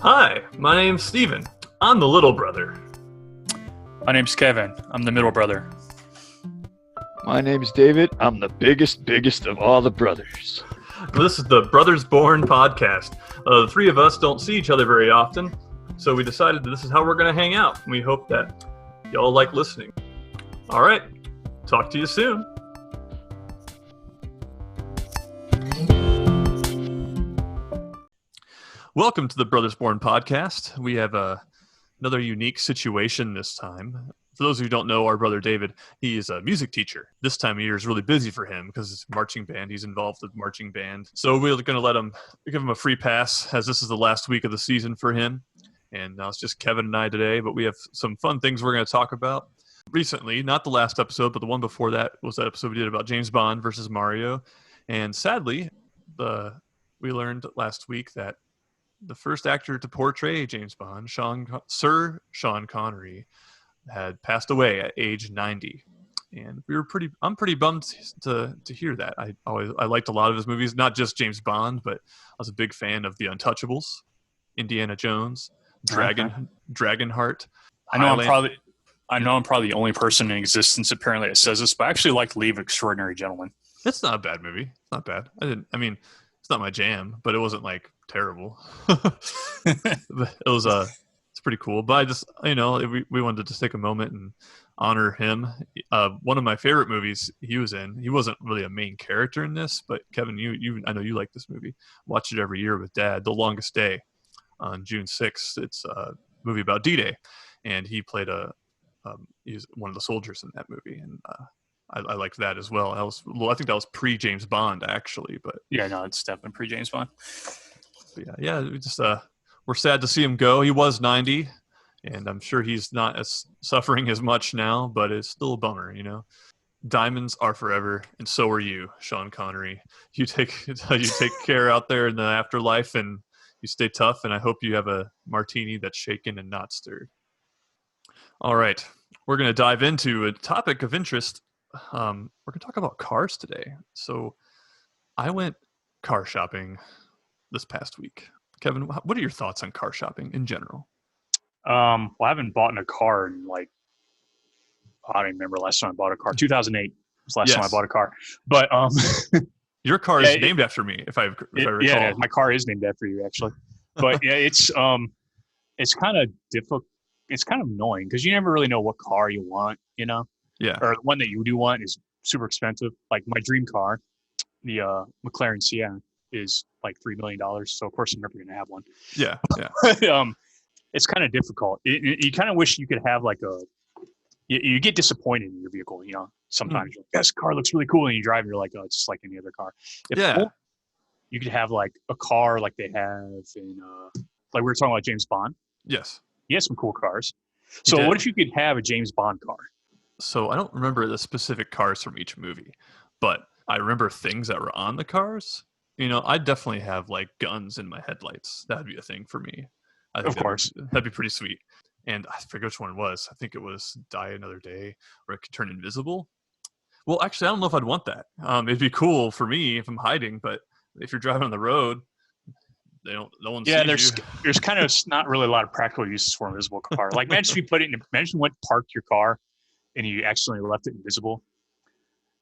Hi, my name's Steven. I'm the little brother. My name's Kevin. I'm the middle brother. My name's David. I'm the biggest of all the brothers. This is the Brothers Born podcast. The three of us don't see each other very often, so we decided that this is how we're going to hang out. We hope that y'all like listening. All right, talk to you soon. Welcome to the Brothers Born podcast. We have another unique situation this time. For those of you who don't know, our brother David, he is a music teacher. This time of year is really busy for him because it's marching band. He's involved with marching band. So we're going to give him a free pass as this is the last week of the season for him. And now it's just Kevin and I today, but we have some fun things we're going to talk about. Recently, not the last episode, but the one before that was that episode we did about James Bond versus Mario. And sadly, we learned last week that the first actor to portray James Bond, Sir Sean Connery, had passed away at age 90, and I'm pretty bummed to hear that. I liked a lot of his movies, not just James Bond, but I was a big fan of The Untouchables, Indiana Jones, Dragonheart. I know I'm probably the only person in existence apparently that says this, but I actually liked Leave Extraordinary Gentlemen. It's not a bad movie. It's not bad. It's not my jam, but it wasn't like terrible. It's pretty cool. But I just, we wanted to just take a moment and honor him. One of my favorite movies he was in, he wasn't really a main character in this, but Kevin, I know you like this movie. Watch it every year with Dad. The Longest Day on June 6th. It's a movie about D-Day, and he played he's one of the soldiers in that movie, and I liked that as well. I think that was pre-James Bond, actually. But yeah, no, it's definitely pre-James Bond. Yeah, we just we're sad to see him go. He was 90, and I'm sure he's not suffering as much now, but it's still a bummer, Diamonds are forever, and so are you, Sean Connery. You take care out there in the afterlife, and you stay tough, and I hope you have a martini that's shaken and not stirred. All right, we're going to dive into a topic of interest. We're going to talk about cars today. So I went car shopping this past week. Kevin, what are your thoughts on car shopping in general? Well, I haven't bought a car in I don't even remember last time I bought a car. 2008 was the last time I bought a car. But your car is named after me, if I recall. Yeah, my car is named after you actually. But yeah, it's kind of difficult. It's kind of annoying because you never really know what car you want, Yeah. Or the one that you do want is super expensive. Like my dream car, the McLaren Sienna, is like $3 million. So of course I'm never going to have one. Yeah. It's kind of difficult. You kind of wish you could have you get disappointed in your vehicle, Sometimes you're like, this car looks really cool, and you drive, and you're like, oh, it's just like any other car. You could have like a car like they have in like we were talking about James Bond. Yes. He has some cool cars. So what if you could have a James Bond car? So I don't remember the specific cars from each movie, but I remember things that were on the cars. I definitely have like guns in my headlights. That'd be a thing for me. I think of course. That'd be pretty sweet. And I forget which one it was. I think it was Die Another Day, where it could turn invisible. Well, actually, I don't know if I'd want that. It'd be cool for me if I'm hiding, but if you're driving on the road, no one sees you. There's kind of not really a lot of practical uses for an invisible car. Like imagine you went to park your car and you accidentally left it invisible.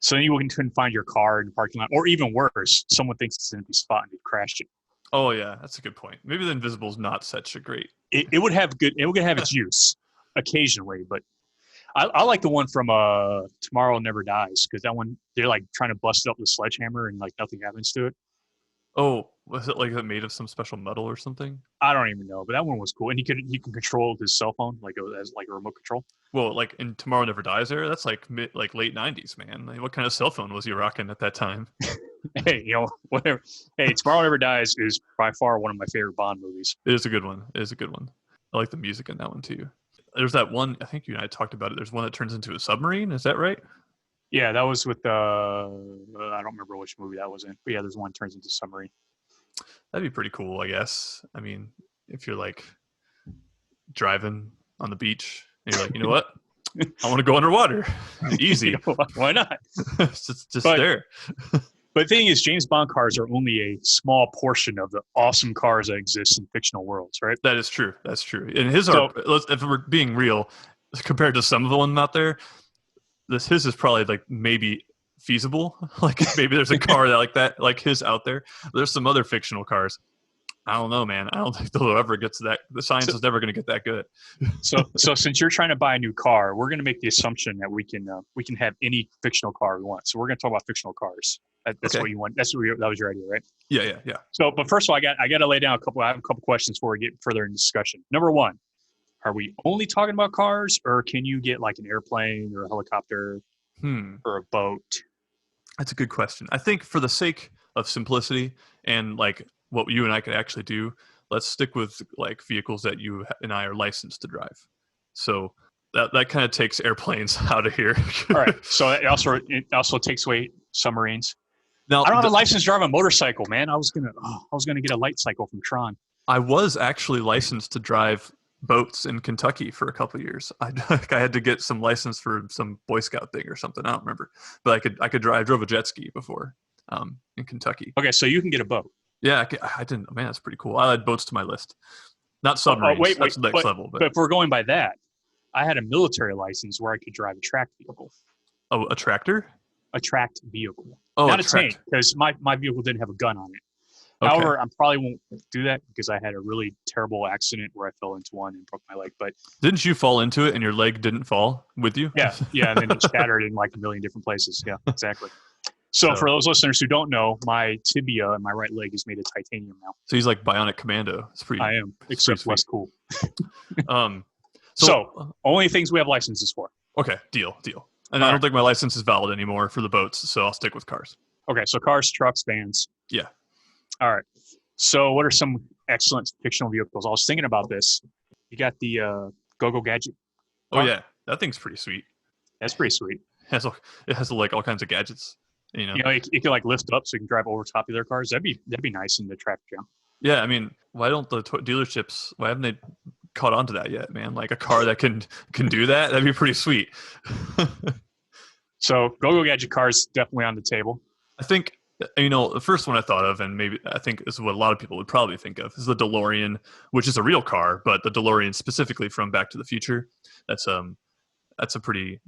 So then you couldn't find your car in the parking lot, or even worse, someone thinks it's an empty spot and they crashed it. Oh yeah, that's a good point. Maybe the invisible is not such a great. It would have its use occasionally, but I like the one from Tomorrow Never Dies, because that one they're like trying to bust it up with a sledgehammer and like nothing happens to it. Oh, was it like made of some special metal or something? I don't even know, but that one was cool, and he can control his cell phone like it was like a remote control. Well, like in Tomorrow Never Dies era, that's like late 90s, man. Like, what kind of cell phone was he rocking at that time? Hey, whatever. Hey, Tomorrow Never Dies is by far one of my favorite Bond movies. It is a good one. I like the music in that one too. There's that one, I think you and I talked about it. There's one that turns into a submarine. Is that right? Yeah, that was with I don't remember which movie that was in. But yeah, there's one that turns into a submarine. That'd be pretty cool, I guess. I mean, if you're like driving on the beach and you're like, you know what? I want to go underwater. Easy. Why not? It's just there. But the thing is, James Bond cars are only a small portion of the awesome cars that exist in fictional worlds, right? That is true. That's true. And his are, if we're being real, compared to some of the ones out there, his is probably like maybe feasible. Like maybe there's a car that like his out there. There's some other fictional cars. I don't know, man. I don't think they'll ever get to that. The science is never going to get that good. So since you're trying to buy a new car, we're going to make the assumption that we can have any fictional car we want. So we're going to talk about fictional cars. That's what you want. That was your idea, right? Yeah. So, but first of all, I got to lay down I have a couple questions before we get further in discussion. Number one, are we only talking about cars, or can you get like an airplane or a helicopter or a boat? That's a good question. I think for the sake of simplicity and like what you and I could actually do, let's stick with like vehicles that you and I are licensed to drive. So that kind of takes airplanes out of here. All right. So it also takes away submarines. Now, I don't have a license to drive a motorcycle, man. I was gonna get a light cycle from Tron. I was actually licensed to drive boats in Kentucky for a couple of years. I had to get some license for some Boy Scout thing or something. I don't remember, but I drove a jet ski before in Kentucky. Okay, so you can get a boat. Yeah, I didn't. Man, that's pretty cool. I had boats to my list, not submarines. Wait, that's the next level. But if we're going by that, I had a military license where I could drive a tracked vehicle. Oh, a tractor? A tracked vehicle. Oh, not a tank, because my vehicle didn't have a gun on it. Okay. However, I probably won't do that because I had a really terrible accident where I fell into one and broke my leg. But didn't you fall into it and your leg didn't fall with you? Yeah, and then it shattered in like a million different places. Yeah, exactly. So for those listeners who don't know, my tibia and my right leg is made of titanium now. So he's like Bionic Commando. It's pretty. I am, except less cool. So only things we have licenses for. Okay, deal. And I don't think my license is valid anymore for the boats, so I'll stick with cars. Okay, so cars, trucks, vans. Yeah. All right. So what are some excellent fictional vehicles? I was thinking about this. You got the Go-Go Gadget. Oh, yeah. That thing's pretty sweet. That's pretty sweet. It has like all kinds of gadgets. You know, it can like lift up so you can drive over top of their cars. That'd be nice in the traffic jam. Yeah, I mean, why don't the dealerships? Why haven't they caught on to that yet, man? Like a car that can do that. That'd be pretty sweet. So Go-Go Gadget cars definitely on the table. I think the first one I thought of, and maybe I think is what a lot of people would probably think of, is the DeLorean, which is a real car, but the DeLorean specifically from Back to the Future. That's a pretty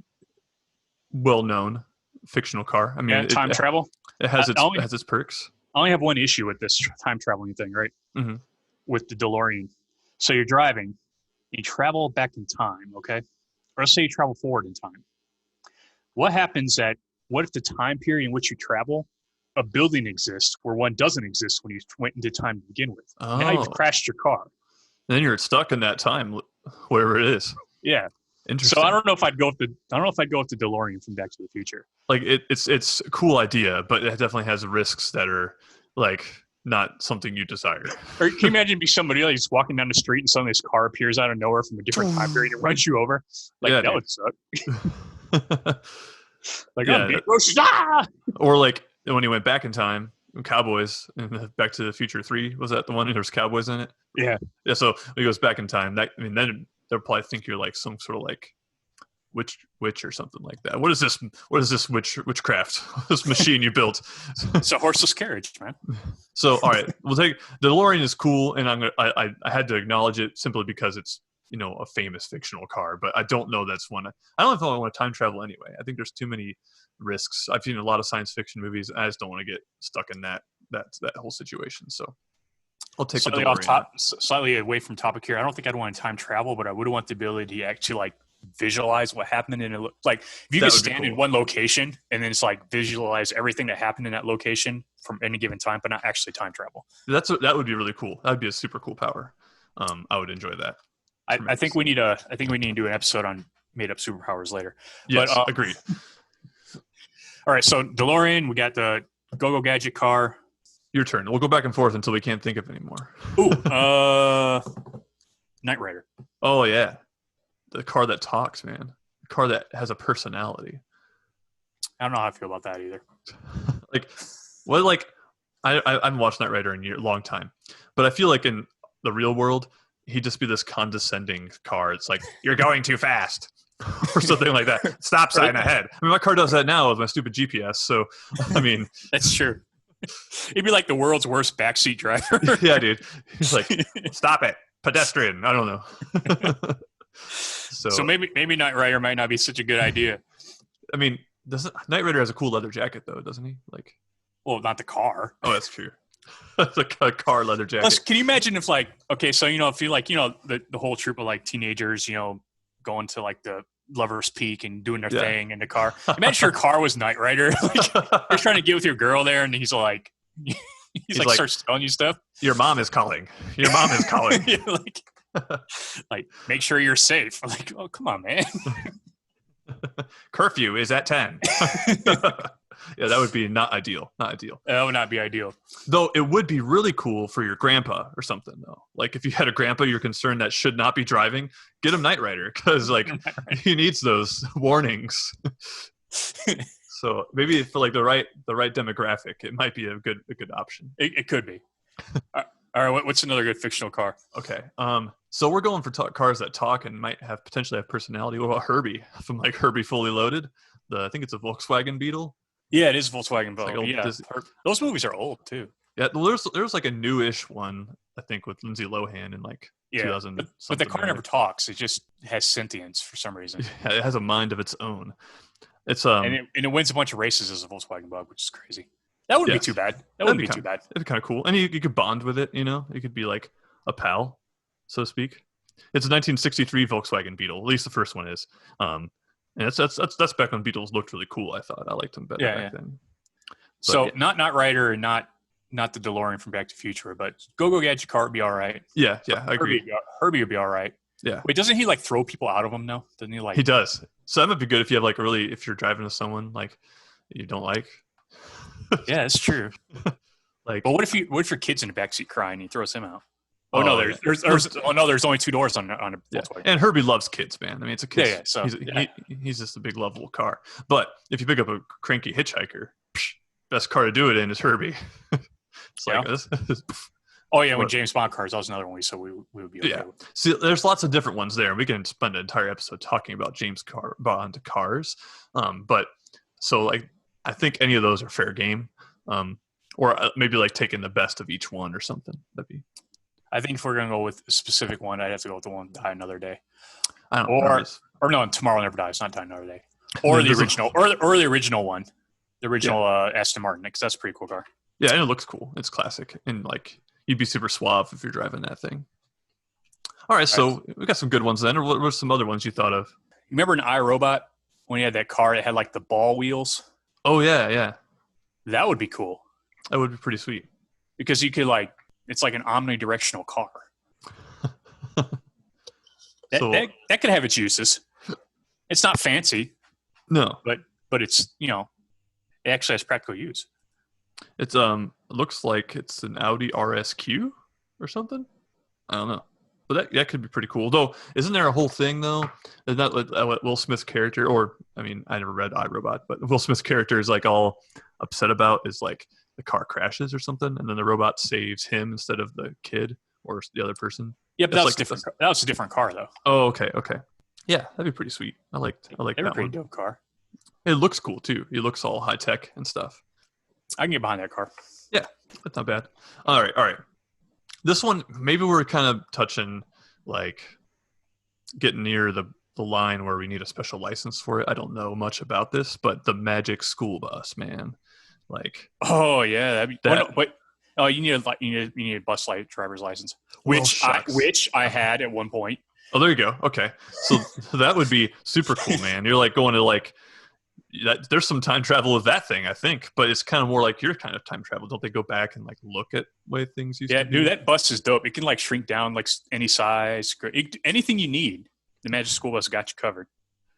well-known fictional car. I mean, time travel. It has its perks. I only have one issue with this time traveling thing, right? Mm-hmm. With the DeLorean. So you're driving, you travel back in time, okay? Or let's say you travel forward in time. What if the time period in which you travel, a building exists where one doesn't exist when you went into time to begin with? Oh. Now you've crashed your car. And then you're stuck in that time, wherever it is. Yeah. Interesting. So I don't know if I'd go with the DeLorean from Back to the Future. Like it's a cool idea, but it definitely has risks that are like not something you desire. Or can you imagine be somebody else just walking down the street and suddenly this car appears out of nowhere from a different time period and runs you over? Like that would suck. Like or like when he went back in time, Cowboys in Back to the Future 3, was that the one? There's cowboys in it. Yeah. So when he goes back in time, then they'll probably think you're like some sort of like witch or something like that. What is this witchcraft? This machine you built? It's a horseless carriage, man. So all right, we'll take the DeLorean is cool, and I had to acknowledge it simply because it's a famous fictional car, but I don't know that's one. I don't know if I want to time travel anyway. I think there's too many risks. I've seen a lot of science fiction movies. I just don't want to get stuck in that whole situation. So I'll take slightly the DeLorean. Slightly away from topic here. I don't think I'd want to time travel, but I would want the ability to actually like visualize what happened in like if you could stand in one location and then it's like visualize everything that happened in that location from any given time, but not actually time travel. That would be really cool. That would be a super cool power. I would enjoy that. I think we need to do an episode on made up superpowers later. Yes, but, agreed. All right, so DeLorean, we got the Go-Go Gadget car. Your turn. We'll go back and forth until we can't think of any more. Ooh, Knight Rider. Oh yeah, the car that talks, man. The car that has a personality. I don't know how I feel about that either. I haven't watched Knight Rider in a long time, but I feel like in the real world, he'd just be this condescending car. It's like, you're going too fast. or something like that. Stop sign ahead. I mean, my car does that now with my stupid GPS. So, I mean, That's true. He'd be like the world's worst backseat driver. yeah, dude. He's like, stop it, pedestrian. I don't know. So maybe Knight Rider might not be such a good idea. I mean, Knight Rider has a cool leather jacket though, doesn't he? Like, well, not the car. Oh, that's true. It's like a car leather jacket. Plus, can you imagine if like, okay, so if you like, the whole troop of like teenagers, going to like the Lover's Peak and doing their thing in the car. Imagine your car was Knight Rider. Like, you're trying to get with your girl there, and he's like starts telling you stuff. Your mom is calling. Your mom is calling. like, make sure you're safe. I'm like, oh, come on, man. Curfew is at 10. Yeah, that would be not ideal. Not ideal. That would not be ideal. Though it would be really cool for your grandpa or something, though. Like if you had a grandpa you're concerned that should not be driving, get him Knight Rider because like he needs those warnings. So maybe for like the right demographic, it might be a good option. It could be. All right, what's another good fictional car? Okay. So we're going for cars that talk and might potentially have personality. What about Herbie from like Herbie Fully Loaded? I think it's a Volkswagen Beetle. Yeah, it is Volkswagen Beetle. Like yeah, those movies are old too. Yeah, well, there's like a newish one I think with Lindsay Lohan in like 2000. But the car never talks. It just has sentience for some reason. Yeah, it has a mind of its own. It's and it wins a bunch of races as a Volkswagen Bug, which is crazy. That wouldn't be too bad. That wouldn't be too bad. It'd be kind of cool, and you could bond with it. You could be like a pal, so to speak. It's a 1963 Volkswagen Beetle. At least the first one is. And that's back when Beetles looked really cool. I thought I liked them better back then. But, so not Ryder and not the DeLorean from Back to the Future, but Go Gadget car would be all right. Yeah, I agree. Herbie would be all right. Yeah. Wait, doesn't he like throw people out of them though? Doesn't he like? He does. So that might be good if you have like if you're driving with someone like you don't like. Yeah, that's true. But what if your kid's in the backseat crying and he throws him out? There's only two doors on a Volkswagen. Yeah. And Herbie loves kids, man. I mean, it's a kid. Yeah. So he's just a big lovable car. But if you pick up a cranky hitchhiker, best car to do it in is Herbie. It's like this. Oh yeah, when James Bond cars, that was another one. So we would be okay. Yeah. See, there's lots of different ones there. We can spend an entire episode talking about James Bond cars. But so like I think any of those are fair game. Or maybe like taking the best of each one or something. I think if we're gonna go with a specific one, I'd have to go with the one Die Another Day. I don't know. Or no, Tomorrow Never Dies, not Die Another Day. Or the original, or the original one, the original Aston Martin, because that's a pretty cool car. Yeah, and it looks cool. It's classic, and like you'd be super suave if you're driving that thing. All right, so we got some good ones then. Or what were some other ones you thought of? You remember in iRobot when he had that car that had like the ball wheels? Oh yeah. That would be cool. That would be pretty sweet. Because you could it's like an omnidirectional car. That could have its uses. It's not fancy. No. But it's, it actually has practical use. It's looks like it's an Audi RSQ or something. I don't know. But that could be pretty cool. Though, isn't there a whole thing though? Is that what Will Smith's character, or I mean, I never read iRobot, but Will Smith's character is like all upset about is like the car crashes or something, and then the robot saves him instead of the kid or the other person. Yeah, but that was different. That was a different car though. Oh, okay. Yeah, that'd be pretty sweet. I like that pretty one. Dope car. It looks cool too. It looks all high tech and stuff. I can get behind that car. Yeah, that's not bad. All right. This one, maybe we're kind of touching, like, getting near the line where we need a special license for it. I don't know much about this, but the Magic School Bus, man. Like, oh yeah, you need a bus driver's license, which I had at one point. Oh, there you go. Okay, so that would be super cool, man. You're like going to like. There's some time travel with that thing, I think, but it's kind of more like your kind of time travel. Don't they go back and like look at way things used to be? Yeah, dude, that bus is dope. It can like shrink down like any size, anything you need. The Magic School Bus got you covered.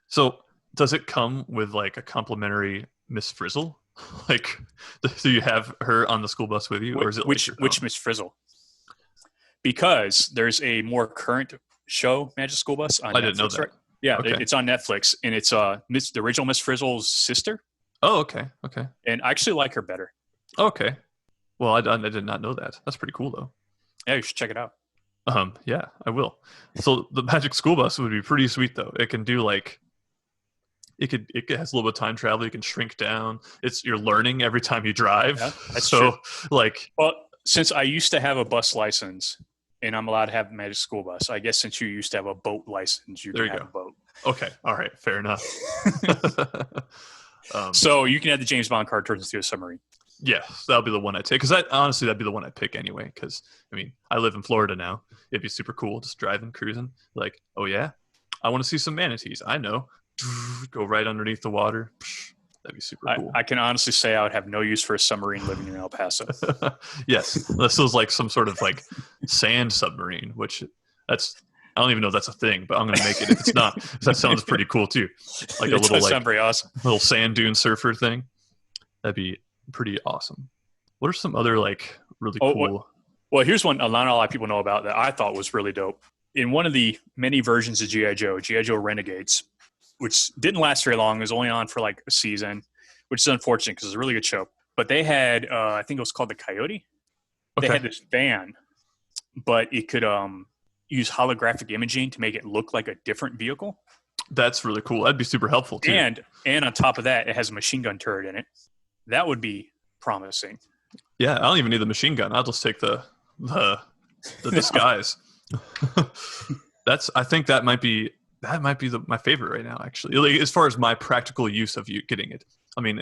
So, does it come with like a complimentary Miss Frizzle? Like, do you have her on the school bus with you, or is it which Miss Frizzle? Because there's a more current show, Magic School Bus, on Netflix. Didn't know that. Right? Yeah, okay. It's on Netflix, and it's the original Miss Frizzle's sister. Oh, okay. And I actually like her better. Okay. Well, I did not know that. That's pretty cool, though. Yeah, you should check it out. Yeah, I will. So the Magic School Bus would be pretty sweet, though. It can do like it has a little bit of time travel. You can shrink down. You're learning every time you drive. Yeah, that's so true. like, Well, since I used to have a bus license and I'm allowed to have a Magic School Bus, I guess since you used to have a boat license, you can have a boat. Okay, all right, fair enough. So you can have the James Bond car turns into a submarine. Yes, that'll be the one I take. Because honestly, that'd be the one I pick anyway. Because I mean, I live in Florida now. It'd be super cool just driving, cruising. Like, oh yeah, I want to see some manatees. I know. Go right underneath the water. That'd be super cool. I can honestly say I would have no use for a submarine living in El Paso. Yes, this was like some sort of like sand submarine, which I don't even know if that's a thing, but I'm going to make it if it's not. That sounds pretty cool too. Like a little sound very awesome. Little sand dune surfer thing. That'd be pretty awesome. What are some other like really cool? Well, here's one not a lot of people know about that I thought was really dope. In one of the many versions of G.I. Joe Renegades, which didn't last very long. It was only on for like a season, which is unfortunate because it's a really good show. But they had, I think it was called the Coyote. They had this van, but it could use holographic imaging to make it look like a different vehicle. That's really cool. That'd be super helpful too. And on top of that, it has a machine gun turret in it. That would be promising. Yeah, I don't even need the machine gun. I'll just take the disguise. I think that might be my favorite right now, actually. Like, as far as my practical use of you getting it. I mean,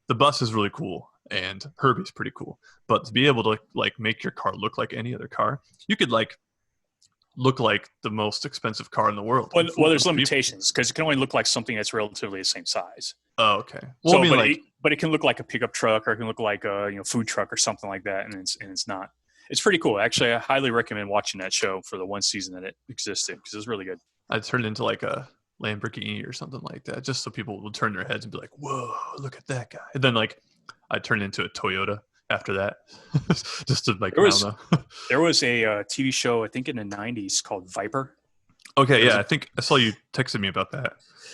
the bus is really cool and Herbie's pretty cool, but to be able to like make your car look like any other car, you could like look like the most expensive car in the world. Well, there's limitations because it can only look like something that's relatively the same size. Oh, okay. Well, I mean, but it can look like a pickup truck, or it can look like a food truck or something like that, and it's not. It's pretty cool. Actually, I highly recommend watching that show for the one season that it existed because it's really good. I'd turn it into like a Lamborghini or something like that, just so people would turn their heads and be like, "Whoa, look at that guy!" And then like I'd turn it into a Toyota after that, just to like. There was a TV show I think in the '90s called Viper. Okay, yeah, I think I saw you texted me about that.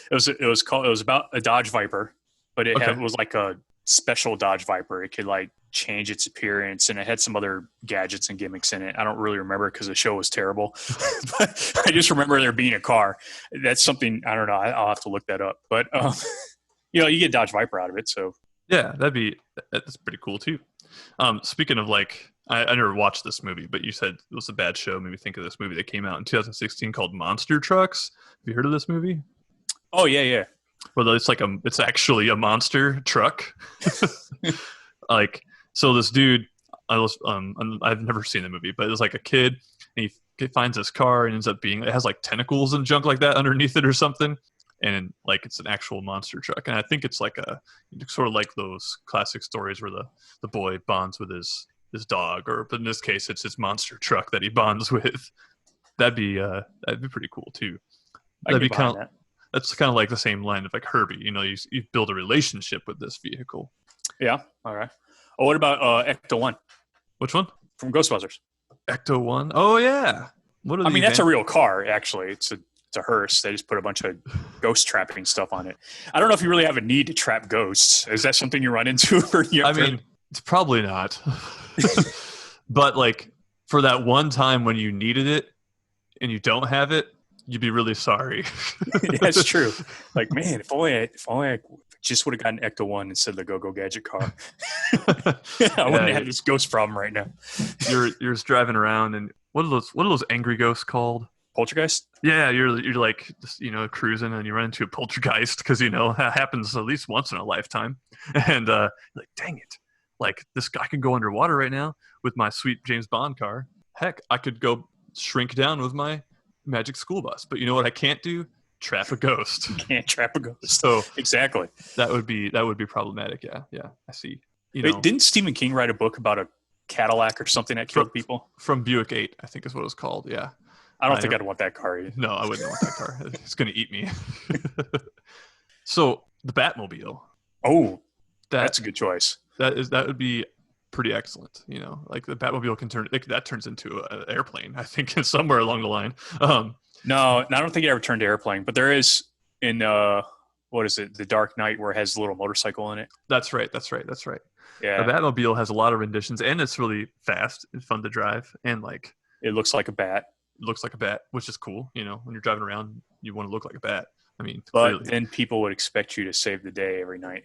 It was about a Dodge Viper, but it was like a special Dodge Viper. It could like change its appearance, and it had some other gadgets and gimmicks in it. I don't really remember because the show was terrible, but I just remember there being a car. That's something I don't know. I'll have to look that up. But you get Dodge Viper out of it, so yeah, that's pretty cool too. Speaking of like, I never watched this movie, but you said it was a bad show. Made me think of this movie that came out in 2016 called Monster Trucks. Have you heard of this movie? Oh yeah. Well, it's actually a monster truck. Like, so this dude, I've never seen the movie, but it was like a kid, and he finds this car and ends up it has like tentacles and junk like that underneath it or something, and like it's an actual monster truck. And I think it's like sort of like those classic stories where the boy bonds with his dog, but in this case, it's his monster truck that he bonds with. That'd be pretty cool too. That's kind of like the same line of like Herbie. You build a relationship with this vehicle. Yeah. All right. Oh, what about Ecto 1? Which one? From Ghostbusters. Ecto 1? Oh, yeah. That's a real car, actually. It's a hearse. They just put a bunch of ghost trapping stuff on it. I don't know if you really have a need to trap ghosts. Is that something you run into? It's probably not. But like for that one time when you needed it and you don't have it, you'd be really sorry. That's true. Like, man, if only I just would have gotten Ecto 1 instead of the Go-Go Gadget car. I wouldn't have this ghost problem right now. You're just driving around, and what are those angry ghosts called? Poltergeist? Yeah, you're like just, cruising, and you run into a poltergeist because that happens at least once in a lifetime. And like, dang it. Like, this guy can go underwater right now with my sweet James Bond car. Heck, I could go shrink down with my Magic School Bus, but you know what I can't do? Trap a ghost. You can't trap a ghost. So exactly. That would be problematic. Yeah, I see. Wait, didn't Stephen King write a book about a Cadillac or something that killed people? From Buick 8, I think is what it was called. Yeah. I don't think I'd want that car either. No, I wouldn't want that car. It's going to eat me. So the Batmobile. Oh, that's a good choice. That would be pretty excellent. Like the Batmobile that turns into an airplane, I think, somewhere along the line. No, I don't think it ever turned to airplane, but there is in what is it, The Dark Knight, where it has a little motorcycle in it. That's right. Yeah, the Batmobile has a lot of renditions, and it's really fast and fun to drive, and like it looks like a bat. Which is cool. When you're driving around, you want to look like a bat. I mean, But clearly. then people would expect you to save the day every night.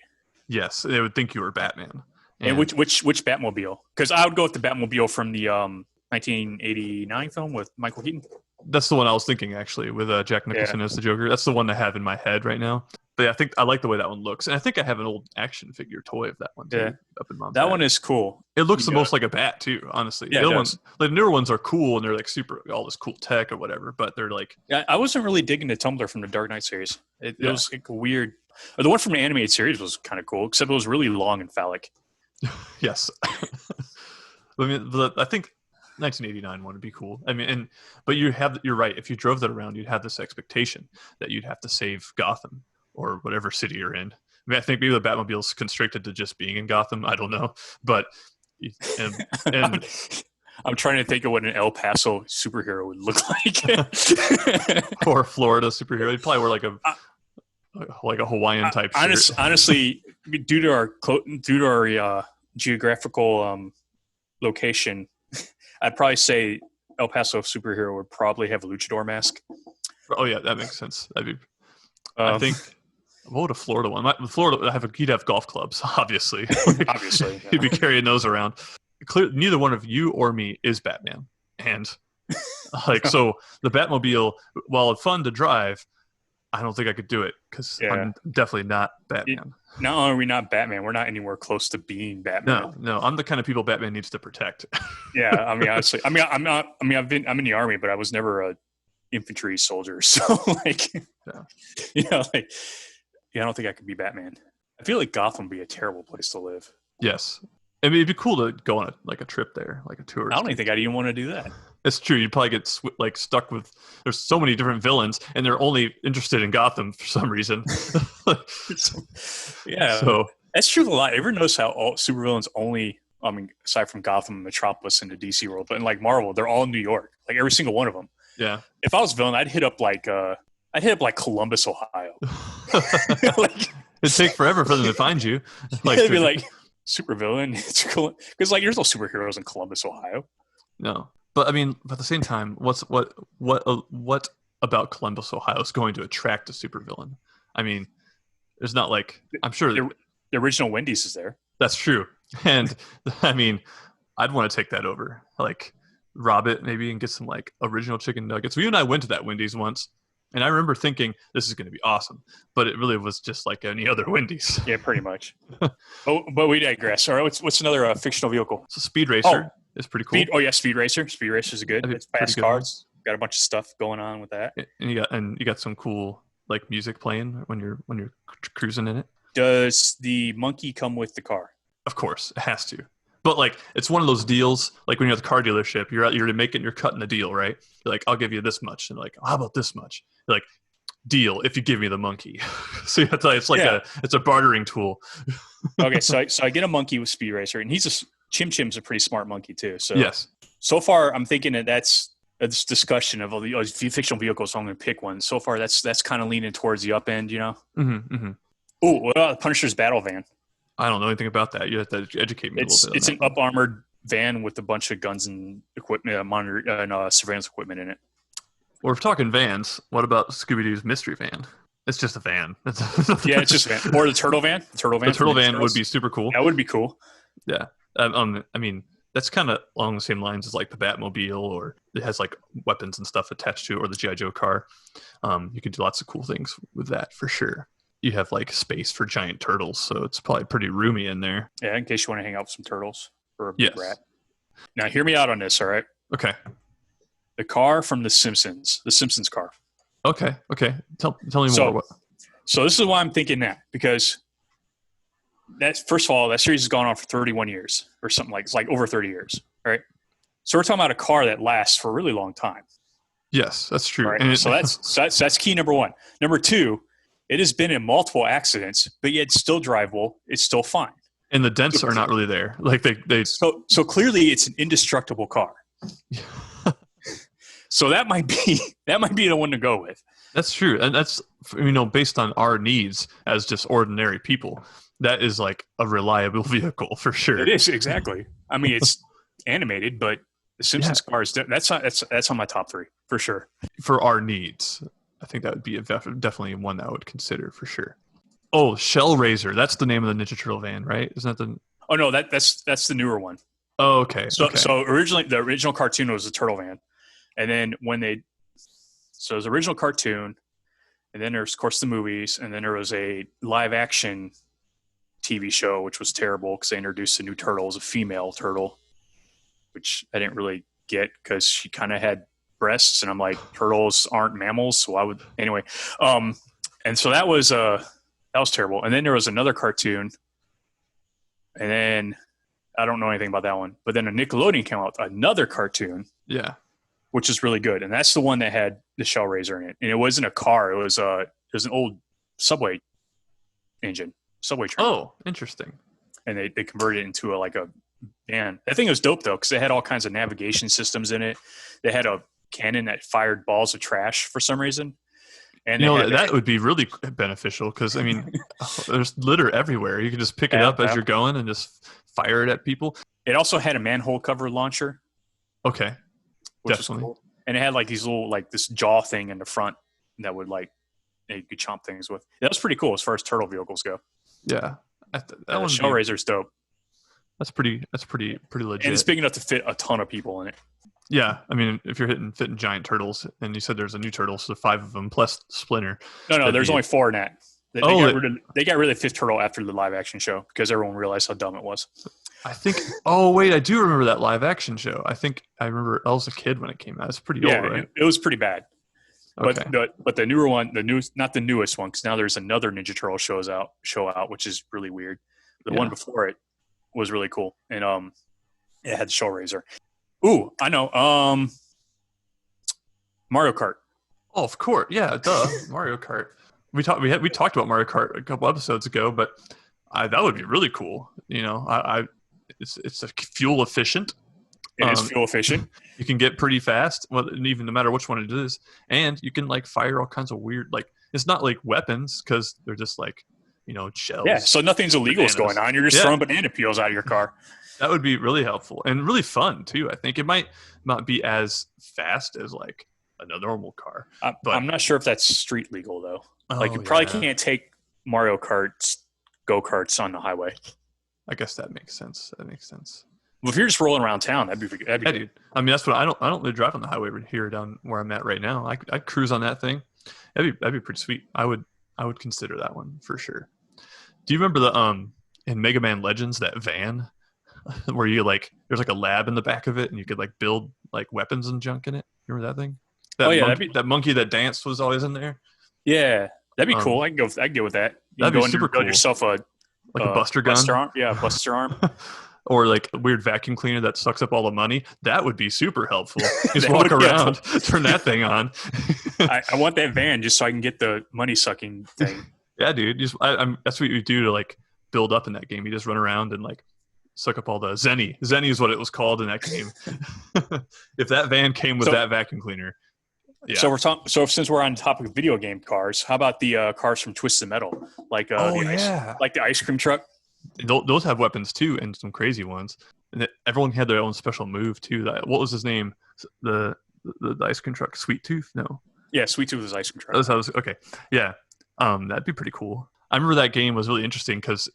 Yes, they would think you were Batman. And which Batmobile? Because I would go with the Batmobile from the 1989 film with Michael Keaton. That's the one I was thinking, actually, with Jack Nicholson as the Joker. That's the one I have in my head right now. But yeah, I think I like the way that one looks. And I think I have an old action figure toy of that one, too, up in Mom's That attic. one is cool. It looks the most like a bat, too, honestly. Yeah, the other ones, the newer ones are cool, and they're like super, all this cool tech or whatever, but they're like... Yeah, I wasn't really digging the Tumbler from the Dark Knight series. It was like a weird... The one from the animated series was kind of cool, except it was really long and phallic. Yes. I mean, I think 1989 one would be cool. I mean, but you're right. If you drove that around, you'd have this expectation that you'd have to save Gotham or whatever city you're in. I mean, I think maybe the Batmobile's constricted to just being in Gotham. I don't know, but and I'm trying to think of what an El Paso superhero would look like, or a Florida superhero. He'd probably wear like a Hawaiian type shirt. Honestly, due to our geographical location, I'd probably say El Paso superhero would probably have a luchador mask. Oh yeah, that makes sense. That'd be. I think. What would a Florida one? Florida, he'd have golf clubs, obviously. Obviously, he'd be carrying those around. Neither one of you or me is Batman, and so the Batmobile, while it's fun to drive, I don't think I could do it because I'm definitely not Batman. Not only are we not Batman, we're not anywhere close to being Batman. No, I'm the kind of people Batman needs to protect. Yeah, I mean, honestly, I'm not. I mean, I'm in the army, but I was never a infantry soldier, so I don't think I could be Batman. I feel like Gotham would be a terrible place to live. Yes, I mean, it'd be cool to go on a trip there, like a tour. I don't even think I'd even want to do that. It's true. You'd probably get stuck with. There's so many different villains, and they're only interested in Gotham for some reason. Yeah, so that's true a lot. Ever notice how all supervillains only? I mean, aside from Gotham, Metropolis, and the DC world, but in like Marvel, they're all in New York. Like every single one of them. Yeah. If I was a villain, I'd hit up like Columbus, Ohio. It'd take forever for them to find you. It'd be like supervillain. Because there's no superheroes in Columbus, Ohio. No, but I mean, at the same time, what about Columbus, Ohio is going to attract a supervillain? I mean, there's not like I'm sure the original Wendy's is there. That's true, and I mean, I'd want to take that over, like rob it maybe and get some like original chicken nuggets. You and I went to that Wendy's once. And I remember thinking, this is going to be awesome. But it really was just like any other Wendy's. Yeah, pretty much. But we digress. All right, what's another fictional vehicle? So Speed Racer is pretty cool. Speed Racer. Speed Racer is good. It's fast cars. Got a bunch of stuff going on with that. And you got some cool like music playing when you're cruising in it. Does the monkey come with the car? Of course, it has to. But like it's one of those deals, like when you're at the car dealership, you're cutting a deal, right? You're like, I'll give you this much, and like, how about this much? You're like, deal if you give me the monkey. So it's like it's a bartering tool. Okay, so I get a monkey with Speed Racer, and Chim Chim's a pretty smart monkey too. So yes, so far I'm thinking that's this discussion of all the fictional vehicles. So I'm going to pick one. So far that's kind of leaning towards the up end, you know. Mm-hmm, mm-hmm. Oh, what about Punisher's battle van? I don't know anything about that. You have to educate me a little bit. It's an up armored van with a bunch of guns and equipment, monitor and surveillance equipment in it. Well, we're talking vans. What about Scooby-Doo's mystery van? It's just a van. Yeah, it's just a van. Or the turtle van. The turtle van would be super cool. That would be cool. Yeah. I mean, that's kind of along the same lines as like the Batmobile, or it has like weapons and stuff attached to it, or the G.I. Joe car. You could do lots of cool things with that for sure. You have like space for giant turtles, so it's probably pretty roomy in there. Yeah, in case you want to hang out with some turtles or a big rat. Now, hear me out on this, all right? Okay. The car from The Simpsons car. Okay. Tell me more. So this is why I'm thinking that, because first of all, that series has gone on for 31 years or something it's like over 30 years, right? So we're talking about a car that lasts for a really long time. Yes, that's true. Right? And so that's key number one. Number two, it has been in multiple accidents, but yet it's still drivable. It's still fine. And the dents are not really there. Like they. So clearly, it's an indestructible car. So that might be the one to go with. That's true, and that's based on our needs as just ordinary people. That is like a reliable vehicle for sure. It is, exactly. I mean, it's animated, but the Simpsons car is that's on my top three for sure. For our needs. I think that would be definitely one that I would consider for sure. Oh, Shellraiser. That's the name of the Ninja Turtle van, right? Isn't that the? Oh no, that's the newer one. Oh, okay. So originally the original cartoon was the Turtle Van, and then it was the original cartoon, and then there's of course the movies, and then there was a live action TV show which was terrible because they introduced a new turtle as a female turtle, which I didn't really get because she kind of had breasts, and I'm like, turtles aren't mammals, so I would anyway. And so that was terrible. And then there was another cartoon, and then I don't know anything about that one. But then a Nickelodeon came out with another cartoon, which is really good, and that's the one that had the Shellraiser in it. And it wasn't a car; it was an old subway engine, subway train. Oh, interesting. And they converted it into a van. That thing was dope though, because it had all kinds of navigation systems in it. They had a cannon that fired balls of trash for some reason. And that would be really beneficial because, I mean, there's litter everywhere. You can just pick it up as you're going and just fire it at people. It also had a manhole cover launcher. Okay, definitely. Cool. And it had these little this jaw thing in the front that would you could chomp things with. That was pretty cool as far as turtle vehicles go. Yeah, that Shellraiser's dope. That's pretty legit. And it's big enough to fit a ton of people in it. Yeah, I mean, if you're fitting giant turtles, and you said there's a new turtle, so 5 of them plus Splinter. No, there's only 4 in that. They got rid of the 5th turtle after the live action show because everyone realized how dumb it was. I think. Oh wait, I do remember that live action show. I think I remember. I was a kid when it came out. It's pretty old, right? It was pretty bad. Okay. But the newer one, not the newest one, because now there's another Ninja Turtle show out, which is really weird. The one before it was really cool, and it had the Shellraiser. Ooh, I know. Mario Kart. Oh, of course. Yeah, duh. Mario Kart. We talked about Mario Kart a couple episodes ago, but that would be really cool. It's a fuel efficient. It is fuel efficient. You can get pretty fast, even no matter which one it is, and you can fire all kinds of weird it's not like weapons because they're just shells. Yeah, so nothing's illegal is going on. You're just throwing banana peels out of your car. That would be really helpful and really fun too. I think it might not be as fast as a normal car. But I'm not sure if that's street legal though. You probably can't take Mario Kart's go-karts on the highway. I guess that makes sense. Well, if you're just rolling around town, that'd be good. Dude. I mean, that's what I don't really drive on the highway here down where I'm at right now. I'd cruise on that thing. That'd be pretty sweet. I would consider that one for sure. Do you remember the in Mega Man Legends that van where you there's a lab in the back of it and you could build weapons and junk in it? Remember that thing? That monkey that danced was always in there. Yeah, that'd be cool. I can go with that. That'd be super cool. Build yourself a buster gun. Buster arm. Yeah, buster arm. Or a weird vacuum cleaner that sucks up all the money. That would be super helpful. Just walk around, turn that thing on. I want that van just so I can get the money sucking thing. Yeah, dude. That's what you do to build up in that game. You just run around and suck up all the Zenny. Zenny is what it was called in that game. If that van came with that vacuum cleaner. Yeah. So since we're on the topic of video game cars, how about the cars from Twisted Metal? Like the ice cream truck? Those have weapons too, and some crazy ones. And everyone had their own special move too. What was his name? The ice cream truck, Sweet Tooth? No. Yeah, Sweet Tooth was ice cream truck. Okay. Yeah. That'd be pretty cool. I remember that game was really interesting because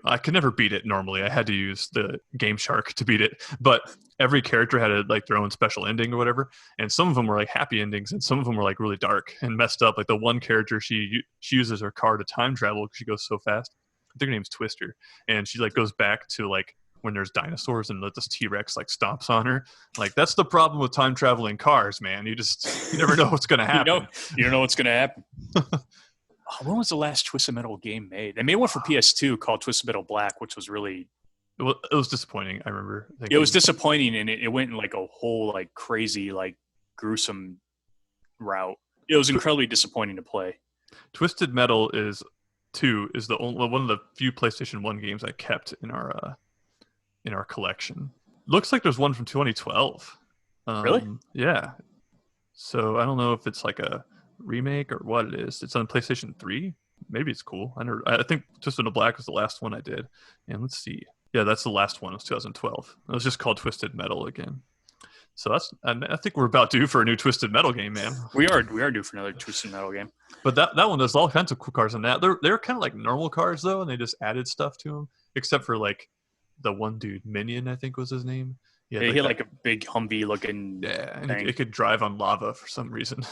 I could never beat it normally. I had to use the Game Shark to beat it. But every character had their own special ending or whatever. And some of them were happy endings, and some of them were really dark and messed up. Like the one character, she uses her car to time travel because she goes so fast. I think her name's Twister, and she goes back to when there's dinosaurs and this T-Rex stomps on her. That's the problem with time traveling cars, man. You never know what's gonna happen. You don't know what's gonna happen. When was the last Twisted Metal game made? They made one for PS2 called Twisted Metal Black, which was really... It was disappointing, I remember thinking. It was disappointing, and it went in a whole crazy, gruesome route. It was incredibly disappointing to play. Twisted Metal 2 is one of the few PlayStation 1 games I kept in our collection. Looks like there's one from 2012. Really? Yeah. So I don't know if it's a remake or what it is. It's on PlayStation 3. Maybe it's cool. I think Twisted Metal Black was the last one I did. And let's see. Yeah, that's the last one. It was 2012. It was just called Twisted Metal again. So I think we're about due for a new Twisted Metal game, man. We are due for another Twisted Metal game. But that one, there's all kinds of cool cars in that. They're kind of like normal cars though, and they just added stuff to them, except for like the one dude, Minion, I think was his name. He had like a big Humvee looking. Yeah, and it could drive on lava for some reason.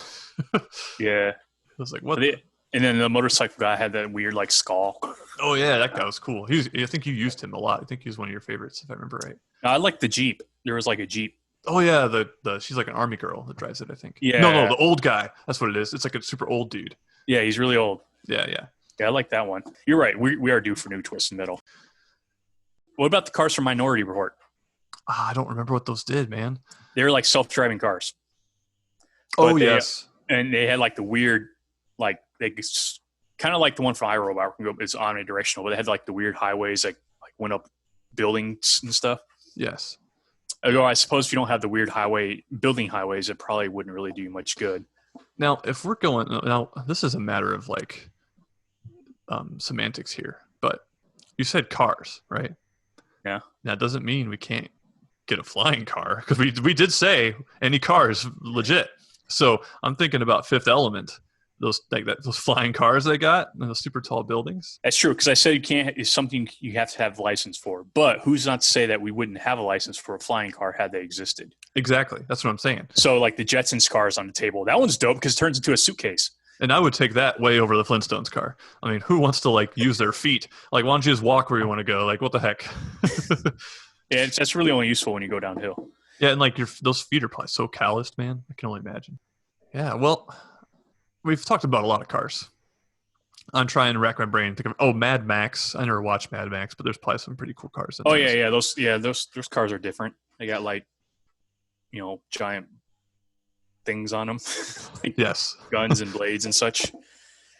Yeah, I was like, what? And then the motorcycle guy had that weird like skull. Oh yeah, that guy was cool. I think you used him a lot. I think he was one of your favorites, if I remember right. No, I like the Jeep. There was like a Jeep. Oh yeah, she's like an army girl that drives it, I think. Yeah. No, the old guy. That's what it is. It's like a super old dude. Yeah, he's really old. Yeah. Yeah, I like that one. You're right. We are due for new Twisted Metal. What about the cars from Minority Report? I don't remember what those did, man. They were like self-driving cars. Oh yes. And they had like the weird, like they kind of like the one from iRobot. It's omnidirectional, but they had like the weird highways that like went up buildings and stuff. Yes. Although I suppose if you don't have the weird building highways, it probably wouldn't really do you much good. Now, if we're going now, this is a matter of like semantics here, but you said cars, right? Yeah. That doesn't mean we can't get a flying car because we did say any car is legit. So I'm thinking about Fifth Element, those flying cars they got and those super tall buildings. That's true because I said you can't. It's something you have to have a license for. But who's not to say that we wouldn't have a license for a flying car had they existed? Exactly. That's what I'm saying. So like the Jetsons cars on the table, that one's dope because it turns into a suitcase. And I would take that way over the Flintstones car. I mean, who wants to like use their feet? Like, why don't you just walk where you want to go? Like, what the heck? Yeah, that's really only useful when you go downhill. Yeah, and like those feet are probably so calloused, man. I can only imagine. Yeah, well, we've talked about a lot of cars. I'm trying to rack my brain and think of Mad Max. I never watched Mad Max, but there's probably some pretty cool cars. Those cars are different. They got like, giant things on them, like yes, guns and blades and such.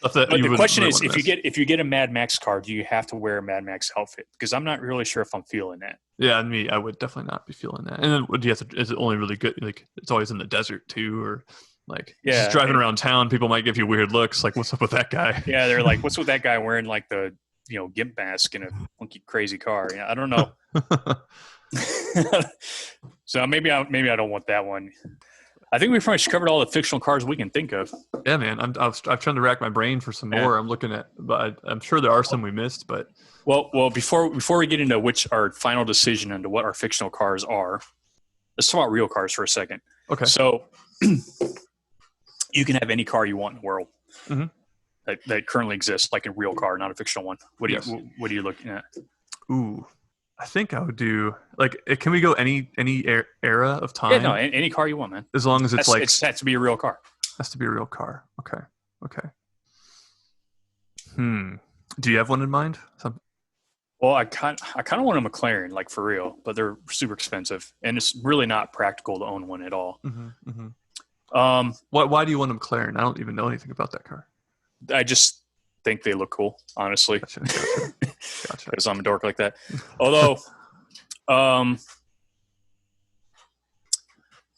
But the question is, if you get a Mad Max car, do you have to wear a Mad Max outfit? Because I'm not really sure if I'm feeling that. Yeah, and I would definitely not be feeling that. And then do you have to? Is it only really good? Like it's always in the desert too, or like just driving around town, people might give you weird looks. Like, what's up with that guy? Yeah, they're like, what's with that guy wearing like the gimp mask in a funky crazy car? I don't know. So maybe I don't want that one. I think we've pretty much covered all the fictional cars we can think of. Yeah, man. I'm trying to rack my brain for some more. I'm looking at, but I'm sure there are some we missed. But well, before we get into which our final decision into what our fictional cars are, let's talk about real cars for a second. Okay. So you can have any car you want in the world that currently exists, like a real car, not a fictional one. What are you looking at? Ooh. I think I would do like. Can we go any era of time? Yeah, no, any car you want, man. As long as it has to be a real car. Has to be a real car. Okay. Do you have one in mind? Well, I kind of want a McLaren, like for real, but they're super expensive, and it's really not practical to own one at all. Why do you want a McLaren? I don't even know anything about that car. I just think they look cool, honestly. Gotcha. Because I'm a dork like that. Although,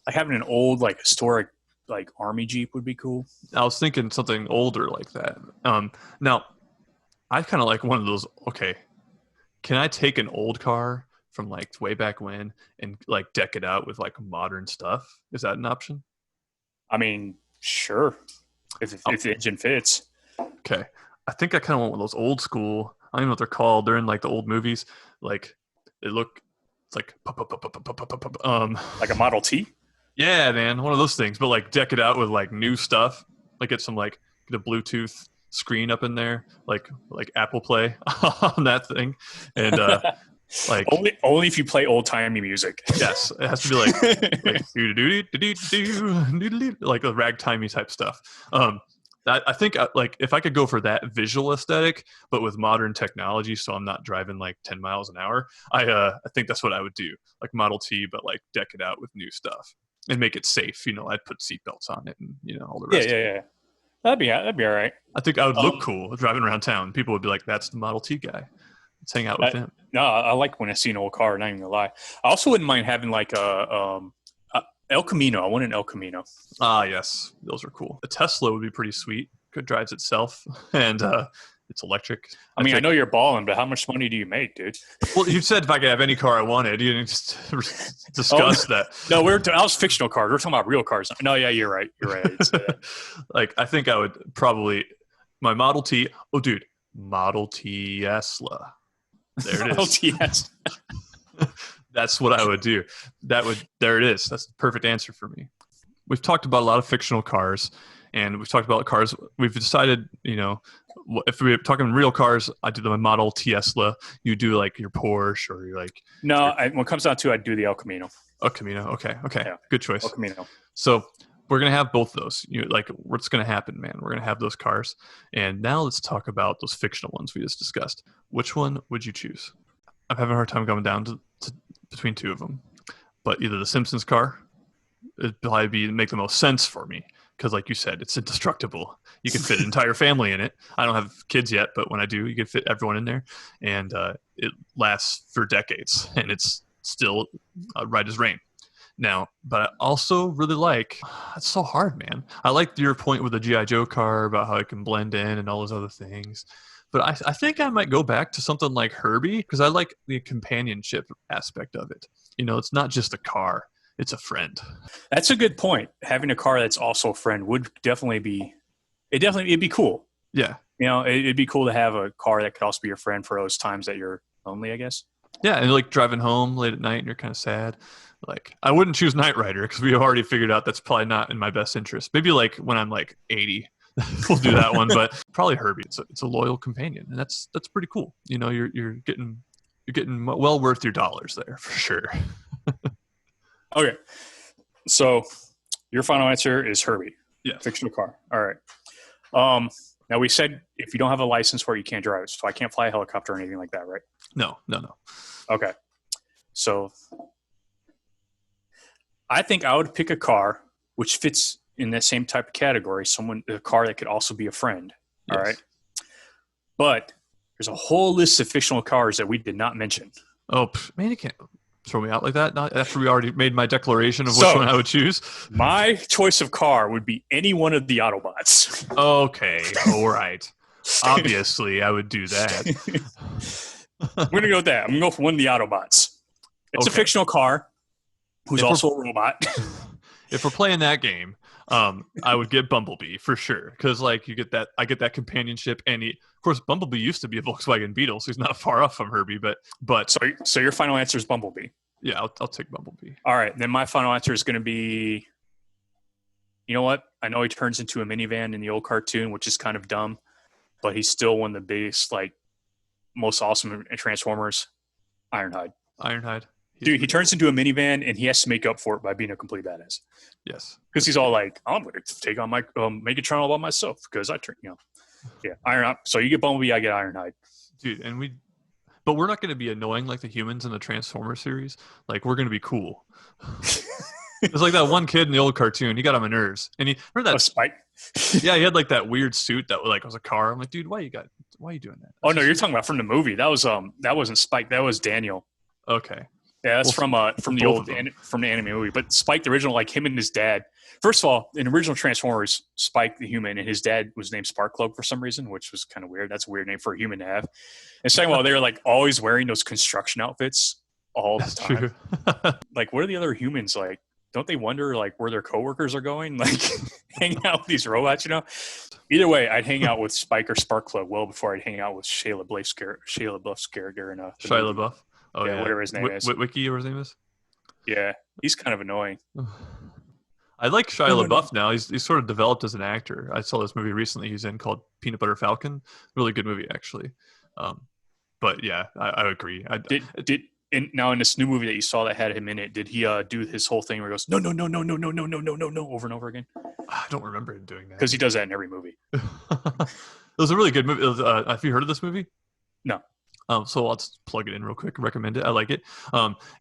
having an old, like, historic, like, army Jeep would be cool. I was thinking something older like that. Now, I kind of like one of those, okay, can I take an old car from, like, way back when and, like, deck it out with, like, modern stuff? Is that an option? I mean, sure. If the engine fits. Okay. I think I kind of want one of those old school. I don't even know what they're called. They're in like the old movies. Like they look. It's like like a Model T. Yeah, man, one of those things. But like deck it out with like new stuff. Like get some like the Bluetooth screen up in there, like Apple Play on that thing, and like only if you play old timey music. Yes, it has to be like a ragtimey type stuff. I think like if I could go for that visual aesthetic, but with modern technology, so I'm not driving like 10 miles an hour, I think that's what I would do, like Model T, but like deck it out with new stuff and make it safe. I'd put seatbelts on it and all the rest. Yeah. That'd be all right. I think I would look cool driving around town. People would be like, "That's the Model T guy. Let's hang out with him." No, I like when I see an old car. Not even gonna lie. I also wouldn't mind having like a El Camino. I want an El Camino. Ah, yes. Those are cool. A Tesla would be pretty sweet. It drives itself. And It's electric. I mean, I know you're balling, but how much money do you make, dude? Well, you said if I could have any car I wanted. You didn't just discuss that. No, I was fictional cars. We're talking about real cars. No, yeah, you're right. You're right. Like, I think I would probably my Model T. Oh, dude, Model T Tesla. There it is. Model T S. That's what I would do. There it is. That's the perfect answer for me. We've talked about a lot of fictional cars, and we've talked about cars. We've decided, if we're talking real cars, I do the Model T Tesla. You do like your Porsche or you're like. No, when it comes down to it, I'd do the El Camino. El Camino. Okay. Yeah. Good choice. El Camino. So we're going to have both those. What's going to happen, man? We're going to have those cars. And now let's talk about those fictional ones we just discussed. Which one would you choose? I'm having a hard time going down to between two of them. But either the Simpsons car, it'd probably make the most sense for me. Because like you said, it's indestructible. You can fit an entire family in it. I don't have kids yet, but when I do, you can fit everyone in there. And it lasts for decades. And it's still right as rain. Now, but I also really like, it's so hard, man. I like your point with the G.I. Joe car about how it can blend in and all those other things. But I think I might go back to something like Herbie because I like the companionship aspect of it. It's not just a car. It's a friend. That's a good point. Having a car that's also a friend would definitely be, it'd be cool. Yeah. It'd be cool to have a car that could also be your friend for those times that you're lonely, I guess. Yeah, and like driving home late at night and you're kind of sad. Like, I wouldn't choose Knight Rider because we have already figured out that's probably not in my best interest. Maybe like when I'm like 80, we'll do that one. But probably Herbie. It's a loyal companion, and that's pretty cool. You're getting well worth your dollars there for sure. Okay, so your final answer is Herbie. Yeah, fictional car. All right. Now we said if you don't have a license for it, you can't drive it. So I can't fly a helicopter or anything like that, right? No. Okay. So I think I would pick a car which fits in that same type of category, a car that could also be a friend. All right. But there's a whole list of fictional cars that we did not mention. Oh, man, you can't throw me out like that. Not after we already made my declaration of which one I would choose. My choice of car would be any one of the Autobots. Okay. All right. Obviously, I would do that. I'm going to go with that. I'm going to go for one of the Autobots. It's a fictional car who's also a robot. If we're playing that game, I would get Bumblebee for sure. Because I get that companionship. And of course, Bumblebee used to be a Volkswagen Beetle, so he's not far off from Herbie. But so your final answer is Bumblebee. Yeah, I'll take Bumblebee. All right, then my final answer is going to be, you know what? I know he turns into a minivan in the old cartoon, which is kind of dumb, but he's still one of the biggest, most awesome Transformers. Ironhide. Dude, he turns into a minivan, and he has to make up for it by being a complete badass. Yes. Because he's all like, I'm going to take on my Megatron all by myself because I turn, Yeah, Ironhide. So you get Bumblebee, I get Ironhide. Dude, but we're not going to be annoying like the humans in the Transformers series. Like, we're going to be cool. It's like that one kid in the old cartoon. He got on my nerves. And remember that Spike? Yeah, he had like that weird suit that was a car. I'm like, dude, why are you doing that? Oh no, you're talking about from the movie. That wasn't Spike. That was Daniel. Okay. Yeah, that's from the anime movie. But Spike, the original, him and his dad. First of all, in original Transformers, Spike the human and his dad was named Sparkplug for some reason, which was kind of weird. That's a weird name for a human to have. And second of all, they were always wearing those construction outfits all the time. True. What are the other humans like? Don't they wonder where their coworkers are going? Hanging out with these robots, Either way, I'd hang out with Spike or Sparkplug well before I'd hang out with Shia LaBeouf's character in Shia LaBeouf. Oh yeah, whatever his name is. Wiki or his name is. Yeah, he's kind of annoying. I like Shia LaBeouf now. He's sort of developed as an actor. I saw this movie recently he's in called Peanut Butter Falcon. Really good movie, actually. But yeah, I agree. Now in this new movie that you saw that had him in it, did he do his whole thing where he goes no over and over again? I don't remember him doing that because he does that in every movie. It was a really good movie. Have you heard of this movie? No. So I'll just plug it in real quick. Recommend it. I like it.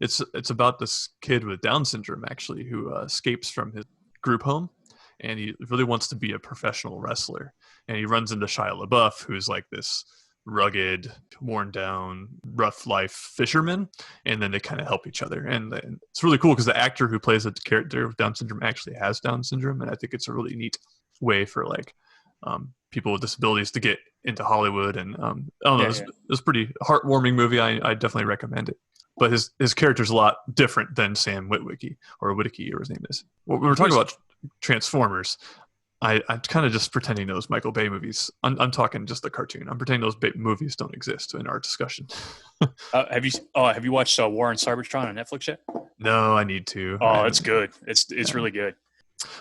It's about this kid with Down syndrome actually who escapes from his group home, and he really wants to be a professional wrestler. And he runs into Shia LaBeouf, who's like this rugged, worn down, rough life fisherman, and then they kind of help each other. And it's really cool because the actor who plays the character with Down syndrome actually has Down syndrome, and I think it's a really neat way for people with disabilities to get into Hollywood. And I don't know, it was a pretty heartwarming movie. I definitely recommend it. But his character's a lot different than Sam Witwicky, or Witwicky, or his name is. When we were talking about Transformers, I'm kind of just pretending those Michael Bay movies. I'm talking just the cartoon. I'm pretending those movies don't exist in our discussion. Have you watched War on Cybertron on Netflix yet? No, I need to. Oh, it's good. It's really good.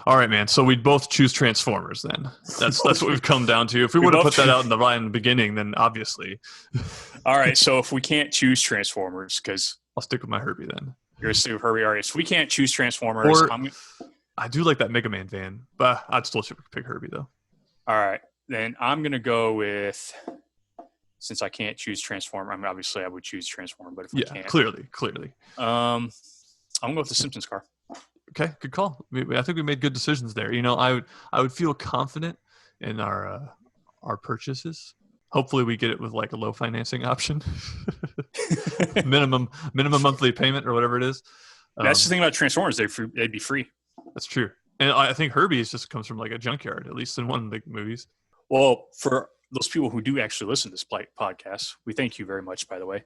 All right, man. So we'd both choose Transformers then. That's what we've come down to. If we would have put that out in the beginning, then obviously. All right. So if we can't choose Transformers, because I'll stick with my Herbie then. You're a Sue Herbie. All right. So we can't choose Transformers. I do like that Mega Man van, but I'd still pick Herbie though. All right. Then I'm going to go with, since I can't choose Transformer, I mean, obviously I would choose Transformer, but if I can't. Clearly. I'm going to go with the Simpsons car. Okay, good call. I think we made good decisions there. I would feel confident in our purchases. Hopefully, we get it with like a low financing option, minimum monthly payment or whatever it is. That's the thing about Transformers; they'd be free. That's true, and I think Herbie's just comes from like a junkyard, at least in one of the movies. Well, for those people who do actually listen to this podcast, we thank you very much. By the way,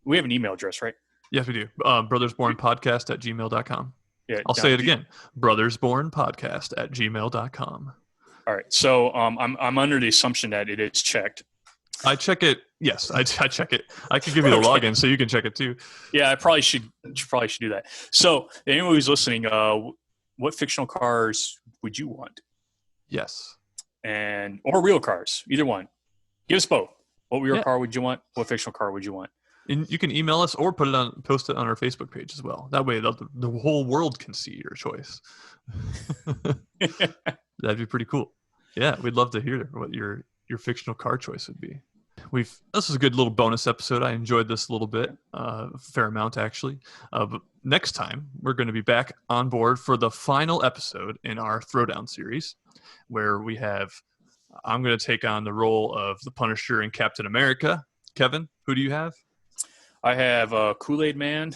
we have an email address, right? Yes, we do. brothersbornpodcast@gmail.com. Yeah, I'll say it again. brothersbornpodcast@gmail.com. All right. So I'm under the assumption that it is checked. I check it. Yes, I check it. I can give you the login so you can check it too. Yeah, I probably should do that. So anyone who's listening, what fictional cars would you want? Yes. Or real cars, either one. Give us both. What real car would you want? What fictional car would you want? And you can email us or post it on our Facebook page as well. That way the whole world can see your choice. That'd be pretty cool. Yeah, we'd love to hear what your fictional car choice would be. This is a good little bonus episode. I enjoyed this a little bit, a fair amount actually. But next time we're going to be back on board for the final episode in our Throwdown series, where I'm going to take on the role of the Punisher and Captain America. Kevin, who do you have? I have Kool-Aid Man,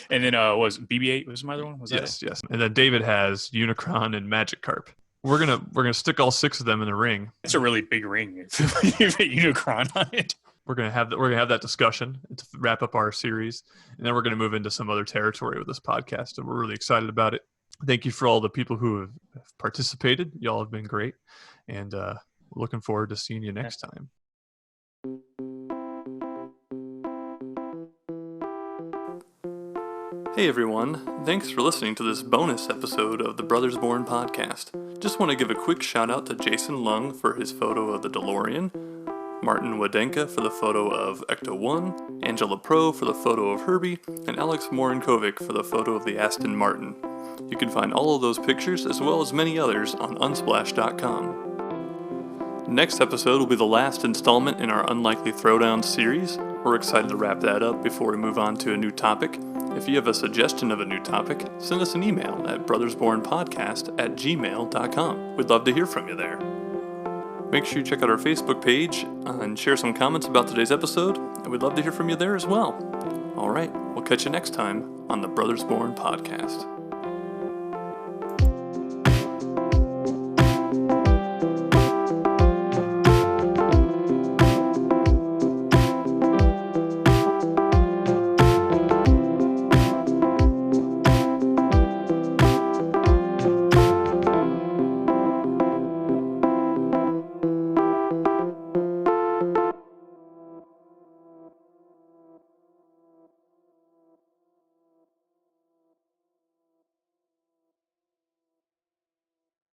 and then was BB-8 was my other one? Yes. And then David has Unicron and Magikarp. We're gonna stick all 6 of them in the ring. It's a really big ring. If you put Unicron on it. We're gonna have that discussion to wrap up our series, and then we're gonna move into some other territory with this podcast, and we're really excited about it. Thank you for all the people who have participated. Y'all have been great, and looking forward to seeing you next time. Hey everyone, thanks for listening to this bonus episode of the Brothers Born podcast. Just want to give a quick shout out to Jason Lung for his photo of the DeLorean, Martin Wadenka for the photo of Ecto 1, Angela Pro for the photo of Herbie, and Alex Morinkovic for the photo of the Aston Martin. You can find all of those pictures as well as many others on Unsplash.com. Next episode will be the last installment in our Unlikely Throwdown series. We're excited to wrap that up before we move on to a new topic. If you have a suggestion of a new topic, send us an email at brothersbornpodcast@gmail.com. We'd love to hear from you there. Make sure you check out our Facebook page and share some comments about today's episode, and we'd love to hear from you there as well. All right, we'll catch you next time on the Brothers Born Podcast.